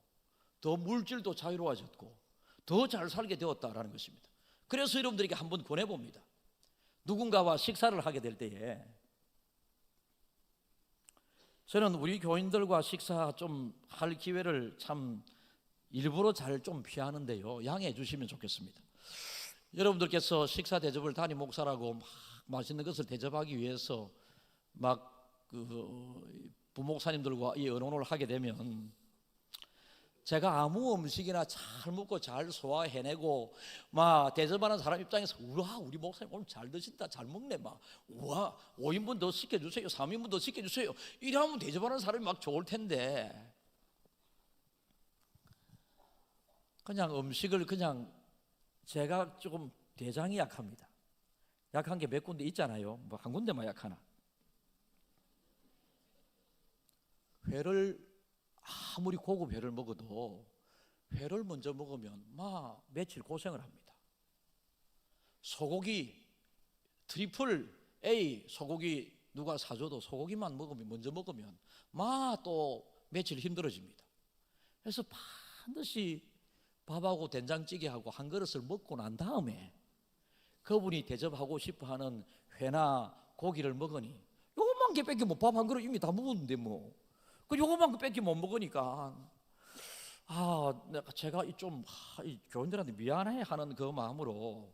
더 물질도 자유로워졌고 더 잘 살게 되었다라는 것입니다. 그래서 여러분들에게 한번 권해봅니다. 누군가와 식사를 하게 될 때에, 저는 우리 교인들과 식사 좀 할 기회를 참 일부러 잘 좀 피하는데요, 양해해 주시면 좋겠습니다. 여러분들께서 식사 대접을 담임 목사라고 막 맛있는 것을 대접하기 위해서 막 그 부목사님들과 이 의논을 하게 되면, 제가 아무 음식이나 잘 먹고 잘 소화해내고 막 대접하는 사람 입장에서 우와 우리 목사님 오늘 잘 드신다, 잘 먹네, 막 우와 5인분 더 시켜주세요, 3인분 더 시켜주세요 이러면 대접하는 사람이 막 좋을 텐데, 그냥 음식을 그냥, 제가 조금 대장이 약합니다. 약한 게 몇 군데 있잖아요. 뭐 한 군데만 약하나. 회를 아무리 고급 회를 먹어도 회를 먼저 먹으면 막 며칠 고생을 합니다. 소고기 트리플 A 소고기 누가 사줘도 소고기만 먹으면, 먼저 먹으면 막 또 며칠 힘들어집니다. 그래서 반드시 밥하고 된장찌개하고 한 그릇을 먹고 난 다음에 그분이 대접하고 싶어하는 회나 고기를 먹으니, 요것만 게 뺏기면 밥 한 그릇 이미 다 먹었는데 뭐 그 요것만 뺏기 못 먹으니까 제가 좀 교인들한테 미안해 하는 그 마음으로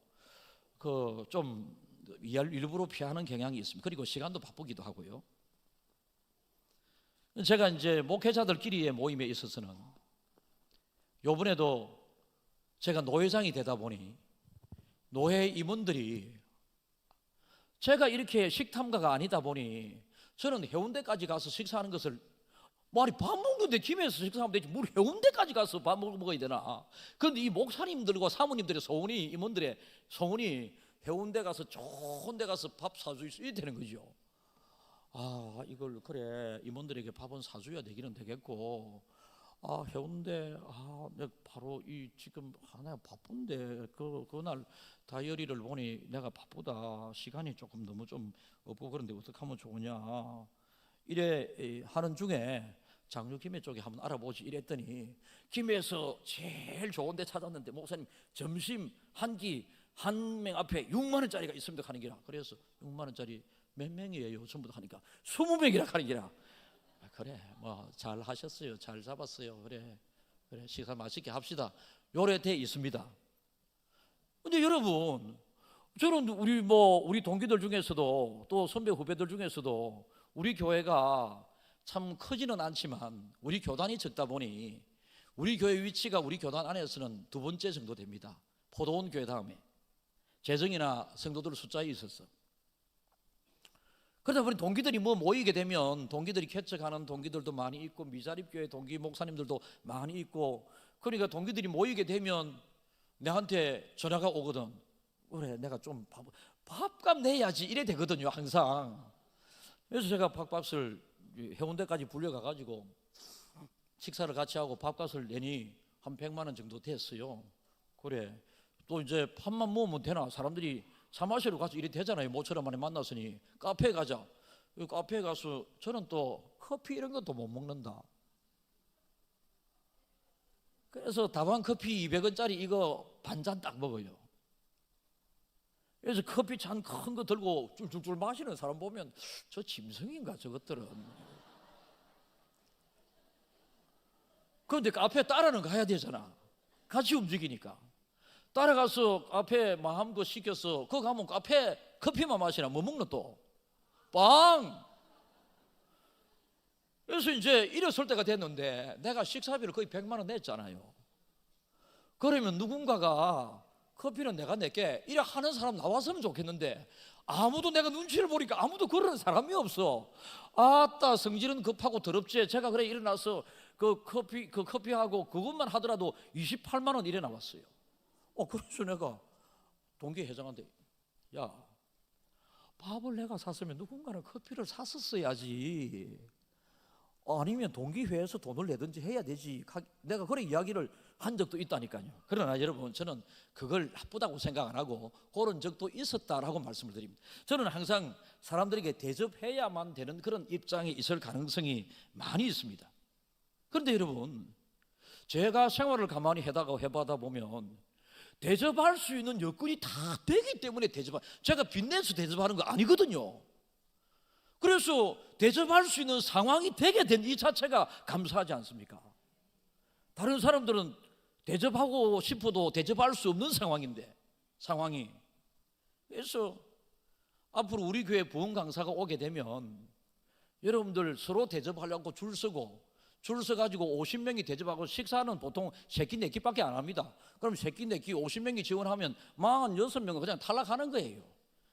그 좀 일부러 피하는 경향이 있습니다. 그리고 시간도 바쁘기도 하고요. 제가 이제 목회자들끼리의 모임에 있어서는, 요번에도 제가 노회장이 되다 보니 노회 임원들이, 제가 이렇게 식탐가가 아니다 보니 저는 해운대까지 가서 식사하는 것을, 말이 밥 먹는데 김해에서 식사하면 되지 뭘 해운대까지 가서 밥 먹어야 되나. 그런데 이 목사님들과 사모님들의 소원이, 임원들의 소원이 해운대 가서 좋은 데 가서 밥 사줘야 되는 거죠. 이걸 그래 임원들에게 밥은 사줘야 되기는 되겠고, 해운대 내가 바로 이 지금 내가 바쁜데 그날 다이어리를 보니 내가 바쁘다, 시간이 조금 너무 좀 없고 그런데 어떻게 하면 좋으냐 이래 하는 중에 장로 김해 쪽에 한번 알아보지 이랬더니, 김해에서 제일 좋은 데 찾았는데 목사님 점심 한 끼 한 명 앞에 6만 원짜리가 있습니다 하는 기라. 그래서 6만 원짜리 몇 명이에요? 전부 다 하니까 20명이라 하는 기라. 그래 뭐 잘 하셨어요, 잘 잡았어요, 그래 식사 맛있게 합시다, 요래 돼 있습니다. 근데 여러분, 저는 우리 동기들 중에서도 또 선배 후배들 중에서도 우리 교회가 참 크지는 않지만 우리 교단이 적다 보니 우리 교회 위치가 우리 교단 안에서는 두 번째 정도 됩니다. 포도원 교회 다음에. 재정이나 성도들 숫자에 있었어. 그러다 보니 동기들이 뭐 모이게 되면 동기들이 개척하는 동기들도 많이 있고 미자립교회 동기 목사님들도 많이 있고, 그러니까 동기들이 모이게 되면 내한테 전화가 오거든. 그래, 내가 좀 밥값 내야지 이래 되거든요, 항상. 그래서 제가 밥값을 해운대까지 불려가가지고 식사를 같이 하고 밥값을 내니 한 100만 원 정도 됐어요. 그래, 또 이제 밥만 모으면 되나? 사람들이 차 마시러 가서 이래 되잖아요. 모처럼 만에 만났으니 카페에 가자. 카페에 가서 저는 또 커피 이런 것도 못 먹는다. 그래서 다방 커피 200원짜리 이거 반잔 딱 먹어요. 그래서 커피 잔 큰 거 들고 줄줄줄 마시는 사람 보면 저 짐승인가 저것들은. 그런데 카페 따라는 가야 되잖아. 같이 움직이니까. 따라가서 카페 마음껏 시켜서 거기 가면 카페 커피만 마시나 뭐 먹노 또? 빵! 그래서 이제 일어설 때가 됐는데 내가 식사비를 거의 100만 원 냈잖아요. 그러면 누군가가 커피는 내가 낼게 이래 하는 사람 나왔으면 좋겠는데 아무도, 내가 눈치를 보니까 아무도 그러는 사람이 없어. 아따, 성질은 급하고 더럽지. 제가 그래 일어나서 그 커피하고 그것만 하더라도 28만 원 이래 나왔어요. 그래서 내가 동기 회장한테, 야, 밥을 내가 샀으면 누군가는 커피를 샀었어야지. 아니면 동기회에서 돈을 내든지 해야 되지. 내가 그런 이야기를 한 적도 있다니까요. 그러나 여러분, 저는 그걸 나쁘다고 생각 안 하고 그런 적도 있었다라고 말씀을 드립니다. 저는 항상 사람들에게 대접해야만 되는 그런 입장에 있을 가능성이 많이 있습니다. 그런데 여러분, 제가 생활을 가만히 해봐다 보면 대접할 수 있는 여건이 다 되기 때문에 제가 빚내서 대접하는 거 아니거든요. 그래서 대접할 수 있는 상황이 되게 된 이 자체가 감사하지 않습니까? 다른 사람들은 대접하고 싶어도 대접할 수 없는 상황이. 그래서 앞으로 우리 교회 부흥 강사가 오게 되면 여러분들 서로 대접하려고 줄 서가지고 50명이 대접하고 식사는 보통 3끼 4끼밖에 안 합니다. 그럼 3끼 4끼 50명이 지원하면 46명은 그냥 탈락하는 거예요.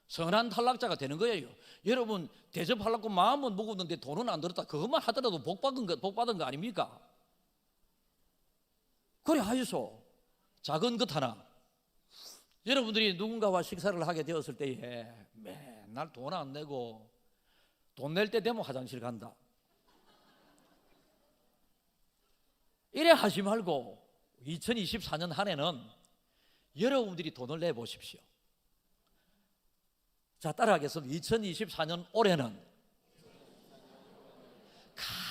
선한 탈락자가 되는 거예요. 여러분, 대접하려고 마음은 먹었는데 돈은 안 들었다. 그것만 하더라도 복 받은 거 아닙니까? 그래 하여서 작은 것 하나, 여러분들이 누군가와 식사를 하게 되었을 때에 맨날 돈 안 내고 돈 낼 때 되면 화장실 간다, 이래 하지 말고 2024년 한 해는 여러분들이 돈을 내보십시오. 자, 따라하겠습니다. 2024년 올해는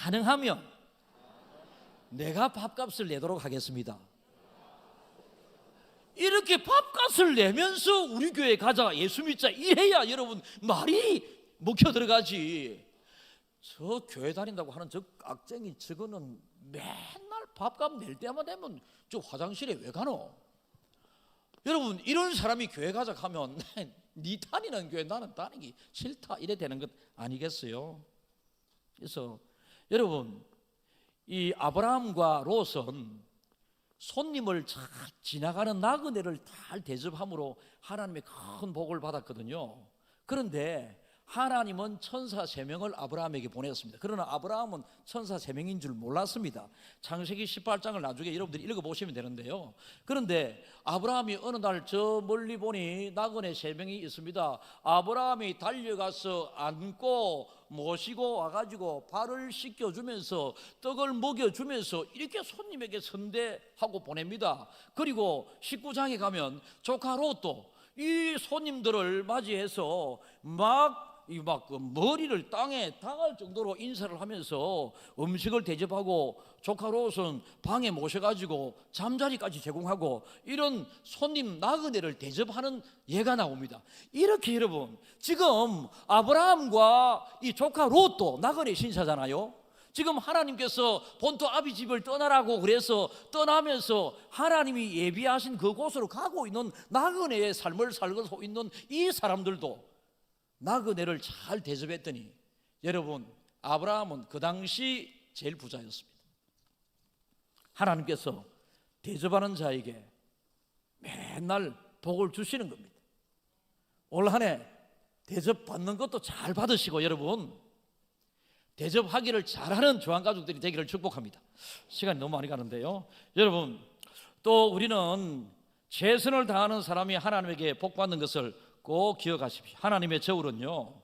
가능하면 내가 밥값을 내도록 하겠습니다. 이렇게 밥값을 내면서 우리 교회 가자, 예수 믿자 이래야 여러분 말이 먹혀 들어가지. 저 교회 다닌다고 하는 저 깍쟁이 저거는 맨날 밥값 낼 때만 되면 저 화장실에 왜 가노? 여러분, 이런 사람이 교회 가자 하면 네 다니는 교회 나는 다니기 싫다 이래 되는 것 아니겠어요? 그래서 여러분, 이 아브라함과 롯은 손님을 잘 지나가는 나그네를 잘 대접함으로 하나님의 큰 복을 받았거든요. 그런데 하나님은 천사 3명을 아브라함에게 보냈습니다. 그러나 아브라함은 천사 3명인 줄 몰랐습니다. 창세기 18장을 나중에 여러분들이 읽어보시면 되는데요. 그런데 아브라함이 어느 날 저 멀리 보니 나그네 3명이 있습니다. 아브라함이 달려가서 안고 모시고 와가지고 발을 씻겨주면서 떡을 먹여주면서 이렇게 손님에게 선대하고 보냅니다. 그리고 19장에 가면 조카 롯도 이 손님들을 맞이해서 막 머리를 땅에 닿을 정도로 인사를 하면서 음식을 대접하고, 조카 롯은 방에 모셔가지고 잠자리까지 제공하고, 이런 손님 나그네를 대접하는 예가 나옵니다. 이렇게 여러분, 지금 아브라함과 이 조카 롯도 나그네 신사잖아요. 지금 하나님께서 본토 아비 집을 떠나라고 그래서 떠나면서 하나님이 예비하신 그곳으로 가고 있는 나그네의 삶을 살고 있는 이 사람들도 나그네를 잘 대접했더니, 여러분, 아브라함은 그 당시 제일 부자였습니다. 하나님께서 대접하는 자에게 맨날 복을 주시는 겁니다. 올 한 해 대접 받는 것도 잘 받으시고 여러분 대접하기를 잘하는 조항가족들이 되기를 축복합니다. 시간이 너무 많이 가는데요. 여러분 또 우리는 최선을 다하는 사람이 하나님에게 복 받는 것을 꼭 기억하십시오. 하나님의 저울은요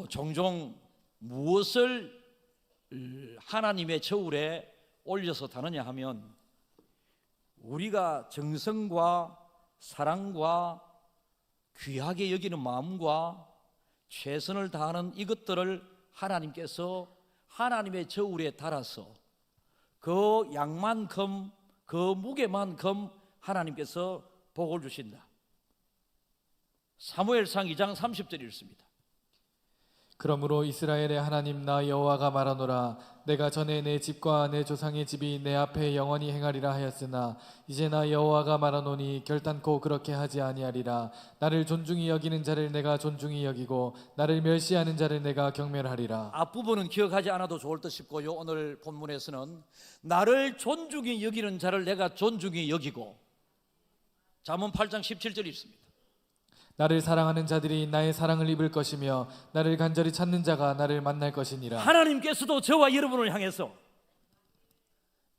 종종 무엇을 하나님의 저울에 올려서 다느냐 하면 우리가 정성과 사랑과 귀하게 여기는 마음과 최선을 다하는 이것들을 하나님께서 하나님의 저울에 달아서 그 양만큼 그 무게만큼 하나님께서 복을 주신다. 사무엘상 2장 30절이 있습니다. 그러므로 이스라엘의 하나님 나 여호와가 말하노라 내가 전에 내 집과 내 조상의 집이 내 앞에 영원히 행하리라 하였으나 이제 나 여호와가 말하노니 결단코 그렇게 하지 아니하리라. 나를 존중히 여기는 자를 내가 존중히 여기고 나를 멸시하는 자를 내가 경멸하리라. 앞부분은 기억하지 않아도 좋을 듯 싶고요. 오늘 본문에서는 나를 존중히 여기는 자를 내가 존중히 여기고 잠언 8장 17절이 있습니다. 나를 사랑하는 자들이 나의 사랑을 입을 것이며 나를 간절히 찾는 자가 나를 만날 것이니라. 하나님께서도 저와 여러분을 향해서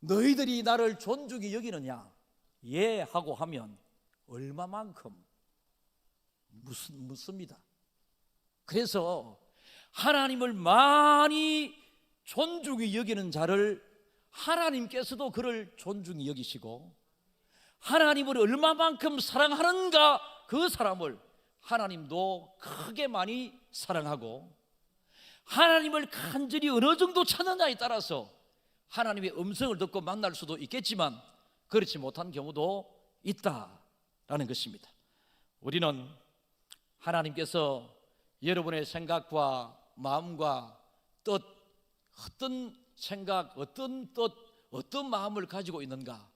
너희들이 나를 존중히 여기느냐 예 하고 하면 얼마만큼 묻습니다. 그래서 하나님을 많이 존중히 여기는 자를 하나님께서도 그를 존중히 여기시고 하나님을 얼마만큼 사랑하는가 그 사람을 하나님도 크게 많이 사랑하고 하나님을 간절히 어느 정도 찾느냐에 따라서 하나님의 음성을 듣고 만날 수도 있겠지만 그렇지 못한 경우도 있다라는 것입니다. 우리는 하나님께서 여러분의 생각과 마음과 뜻 어떤 생각, 어떤 뜻, 어떤 마음을 가지고 있는가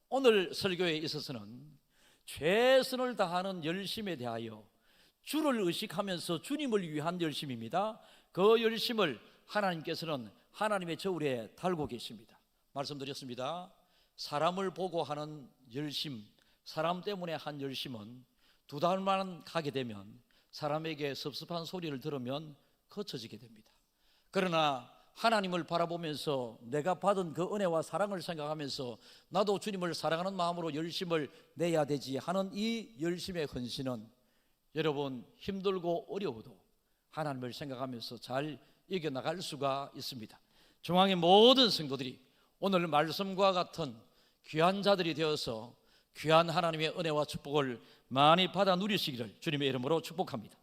오늘 설교에 있어서는 최선을 다하는 열심에 대하여 주를 의식하면서 주님을 위한 열심입니다. 그 열심을 하나님께서는 하나님의 저울에 달고 계십니다. 말씀드렸습니다. 사람을 보고 하는 열심, 사람 때문에 한 열심은 2달만 가게 되면 사람에게 섭섭한 소리를 들으면 거쳐지게 됩니다. 그러나 하나님을 바라보면서 내가 받은 그 은혜와 사랑을 생각하면서 나도 주님을 사랑하는 마음으로 열심을 내야 되지 하는 이 열심의 헌신은 여러분 힘들고 어려워도 하나님을 생각하면서 잘 이겨나갈 수가 있습니다. 중앙의 모든 성도들이 오늘 말씀과 같은 귀한 자들이 되어서 귀한 하나님의 은혜와 축복을 많이 받아 누리시기를 주님의 이름으로 축복합니다.